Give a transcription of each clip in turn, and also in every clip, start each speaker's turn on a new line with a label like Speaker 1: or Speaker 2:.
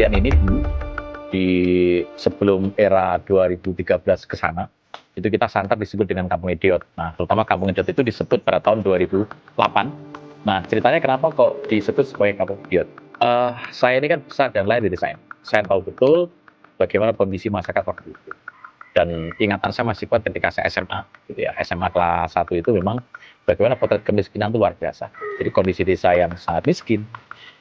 Speaker 1: Kepatihan ini dulu di sebelum era 2013 ke sana, itu kita santer disebut dengan Kampung Idiot. Nah, terutama Kampung Idiot itu disebut pada tahun 2008. Nah, ceritanya kenapa kok disebut sebagai Kampung Idiot? Saya ini kan besar dan lahir di desa. Saya tahu betul bagaimana kondisi masyarakat waktu itu. Dan ingatan saya masih kuat ketika saya SMA, gitu ya. SMA kelas 1 itu memang bagaimana potret kemiskinan itu luar biasa. Jadi kondisi desa yang sangat miskin,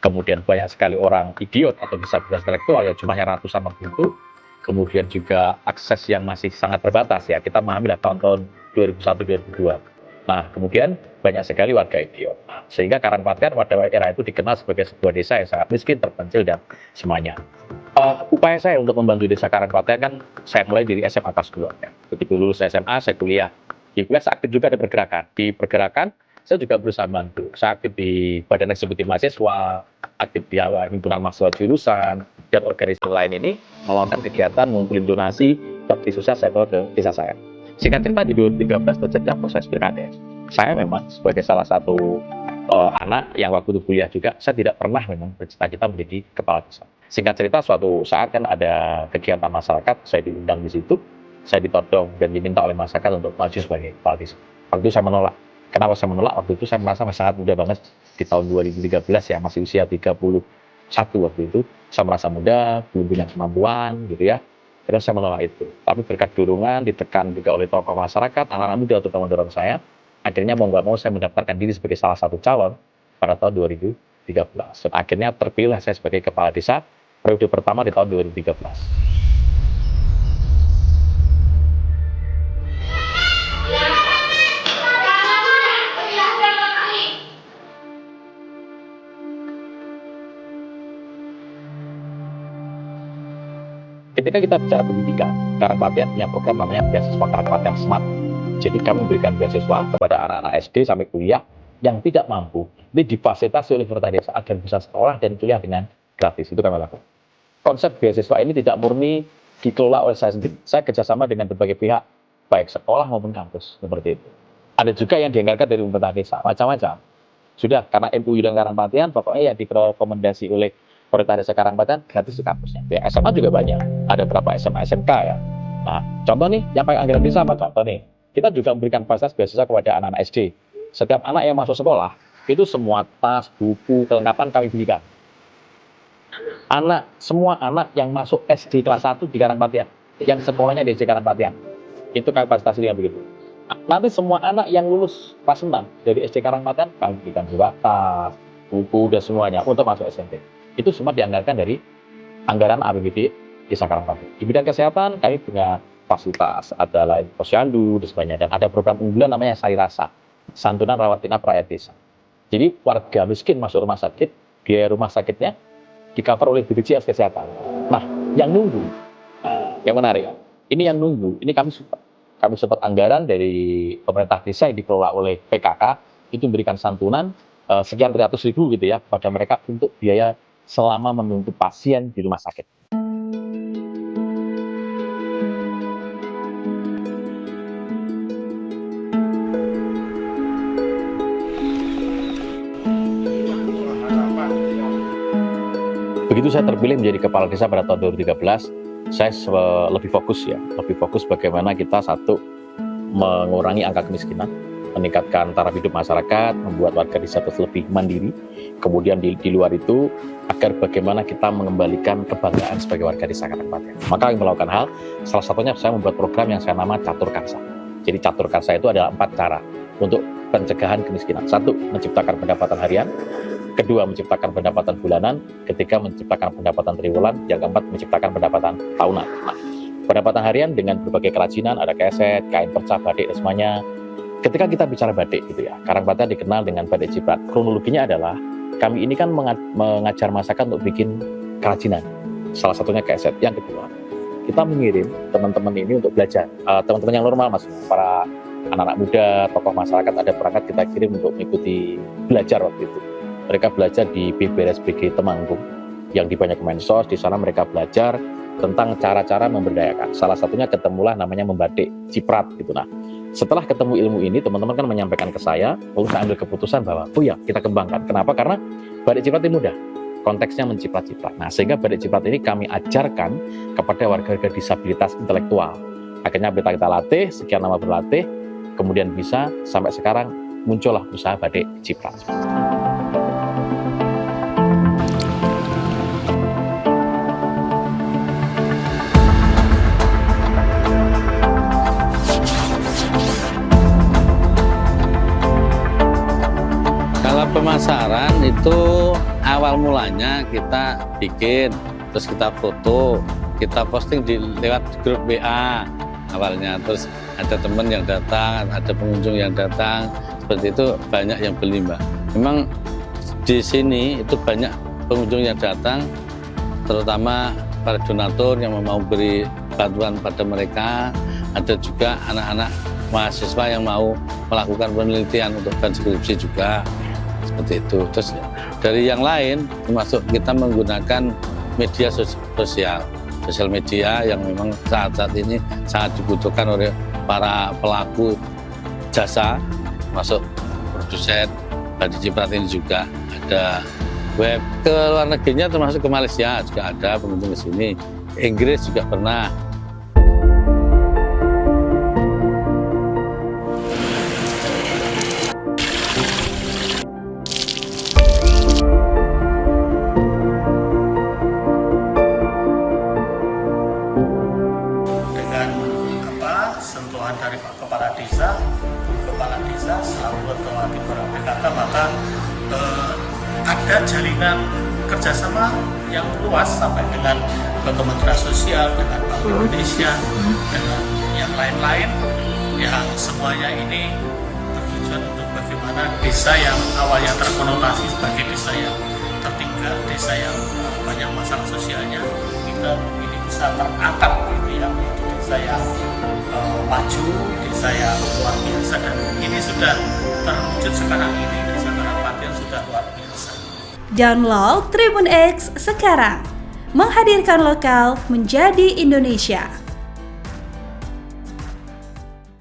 Speaker 1: kemudian banyak sekali orang idiot atau disabilitas intelektual yang jumlahnya ratusan ribu, kemudian juga akses yang masih sangat terbatas ya, kita memahami lah tahun-tahun 2001-2002. Nah, kemudian banyak sekali warga idiot, sehingga Karangpaten pada era itu dikenal sebagai sebuah desa yang sangat miskin, terpencil, dan semuanya. Upaya saya untuk membantu desa Karangpaten kan saya mulai dari SMA kelas 2 ya. Begitu lulus SMA saya kuliah. Di kuliah saya aktif juga di pergerakan. Di pergerakan saya juga berusaha bantu. Saya aktif di Badan Eksekutif Mahasiswa, aktif di himpunan mahasiswa jurusan, dan organisasi lain ini melakukan kegiatan mengumpulkan donasi bakti sosial sektor ke desa saya. Singkat cerita di 2013 terjadi proses pilkada. Saya memang sebagai salah satu anak yang waktu itu kuliah juga, saya tidak pernah memang bercita-cita menjadi kepala desa. Singkat cerita, suatu saat kan ada kegiatan masyarakat, saya diundang di situ, saya ditodong dan diminta oleh masyarakat untuk maju sebagai kepala desa. Waktu itu saya menolak. Kenapa saya menolak? Waktu itu saya merasa masih sangat muda banget di tahun 2013 ya, masih usia 31 waktu itu. Saya merasa muda, belum punya kemampuan gitu ya. Terus saya menolak itu. Tapi berkat dorongan, ditekan juga oleh tokoh masyarakat, anak-anak muda untuk mendorong saya, akhirnya mau nggak mau saya mendaftarkan diri sebagai salah satu calon pada tahun 2013. Dan akhirnya terpilih saya sebagai kepala desa periode pertama di tahun 2013. Ketika kita bicara pendidikan, Karangpaten punya program namanya beasiswa Karangpaten Smart. Jadi kami memberikan beasiswa kepada anak-anak SD sampai kuliah yang tidak mampu. Ini difasilitasi oleh pemerintah desa agar bisa sekolah dan kuliah dengan gratis. Itu kami lakukan. Konsep beasiswa ini tidak murni dikelola oleh saya sendiri. Saya kerjasama dengan berbagai pihak, baik sekolah maupun kampus, seperti itu. Ada juga yang dianggarkan dari pemerintah desa, macam-macam. Sudah, karena MUI dan Karangpaten, pokoknya yang direkomendasi oleh pemerintah desa Karangpaten gratis di kampusnya. Ya, SMA juga banyak. Ada berapa SMA, SMK ya. Nah, contoh nih, yang paling anggaran desa apa? Contoh nih, kita juga memberikan fasilitas beasiswa kepada anak-anak SD. Setiap anak yang masuk sekolah, itu semua tas, buku, kelengkapan kami belikan. Semua anak yang masuk SD kelas 1 di Karangpaten, yang sekolahnya di SD Karangpaten, itu kami fasilitasi dengan begitu. Nanti semua anak yang lulus kelas 6 dari SD Karangpaten, kami berikan juga tas, buku, dan semuanya untuk masuk SMP. Itu semua dianggarkan dari anggaran APBD Desa Karangpaten. Di bidang kesehatan, kami punya fasilitas, ada lain posyandu, dan sebagainya. Dan ada program unggulan namanya Sari Rasa, santunan rawat inap rakyat desa. Jadi warga miskin masuk rumah sakit, biaya rumah sakitnya di-cover oleh BPJS Kesehatan. Nah, yang nunggu, yang menarik, ini yang nunggu, ini kami support anggaran dari pemerintah desa yang dikelola oleh PKK, itu memberikan santunan sekian ratus ribu gitu ya, pada mereka untuk biaya selama menunggu pasien di rumah sakit. Begitu saya terpilih menjadi kepala desa pada tahun 2013, saya lebih fokus bagaimana kita satu mengurangi angka kemiskinan, meningkatkan taraf hidup masyarakat, membuat warga desa lebih mandiri. Kemudian di luar itu, agar bagaimana kita mengembalikan kebanggaan sebagai warga desa Karangpaten. Maka kami melakukan hal, salah satunya saya membuat program yang saya nama Catur Karsa. Jadi Catur Karsa itu adalah 4 cara untuk pencegahan kemiskinan. 1, menciptakan pendapatan harian. Kedua, menciptakan pendapatan bulanan. Ketiga, menciptakan pendapatan triwulan. Yang keempat, menciptakan pendapatan tahunan. Nah, pendapatan harian dengan berbagai kerajinan, ada keset, kain perca, batik, dan semuanya. Ketika kita bicara batik gitu ya, Karangpaten dikenal dengan batik ciprat. Kronologinya adalah kami ini kan mengajar masyarakat untuk bikin kerajinan. Salah satunya keset. Yang kedua, kita mengirim teman-teman ini untuk belajar. Teman-teman yang normal maksudnya, para anak-anak muda, tokoh masyarakat, ada perangkat kita kirim untuk mengikuti belajar waktu itu. Mereka belajar di BPRSBG Temanggung yang di Banyak Kemensos. Di sana mereka belajar tentang cara-cara memberdayakan. Salah satunya ketemulah namanya membatik ciprat gitu. Nah, setelah ketemu ilmu ini, teman-teman kan menyampaikan ke saya, lalu saya ambil keputusan bahwa, oh ya, kita kembangkan. Kenapa? Karena batik ciprat ini mudah. konteksnya menciprat-ciprat. Nah, sehingga batik ciprat ini kami ajarkan kepada warga-warga disabilitas intelektual. Akhirnya kita latih, sekian lama berlatih, kemudian bisa sampai sekarang muncullah usaha batik ciprat.
Speaker 2: Kalau pemasaran itu awal mulanya kita bikin, terus kita foto, kita posting lewat grup WA awalnya, terus ada teman yang datang, ada pengunjung yang datang, seperti itu banyak yang beli, Mbak. Memang di sini itu banyak pengunjung yang datang, terutama para donatur yang mau beri bantuan pada mereka, ada juga anak-anak mahasiswa yang mau melakukan penelitian untuk bahan skripsi juga, seperti itu. Terus dari yang lain, termasuk kita menggunakan media sosial media yang memang saat ini sangat dibutuhkan oleh para pelaku jasa, masuk produsen batik ciprat ini juga. Ada web ke luar negerinya, termasuk ke Malaysia juga ada pengunjung di sini, Inggris juga pernah.
Speaker 3: Sentuhan dari Pak Kepala Desa selaku Ketua Tim PKK, maka ada jalinan kerjasama yang luas sampai dengan Kementerian Sosial, dengan Bank Indonesia, dengan yang lain-lain, yang semuanya ini bertujuan untuk bagaimana desa yang awalnya terkonotasi sebagai desa yang tertinggal, desa yang banyak masalah sosialnya, kita ini bisa terangkat gitu ya, menjadi desa yang maju, desa yang luar biasa, dan ini sudah terwujud sekarang ini. Desa Karangpaten sudah luar biasa.
Speaker 4: Download Tribun X sekarang, menghadirkan lokal menjadi Indonesia.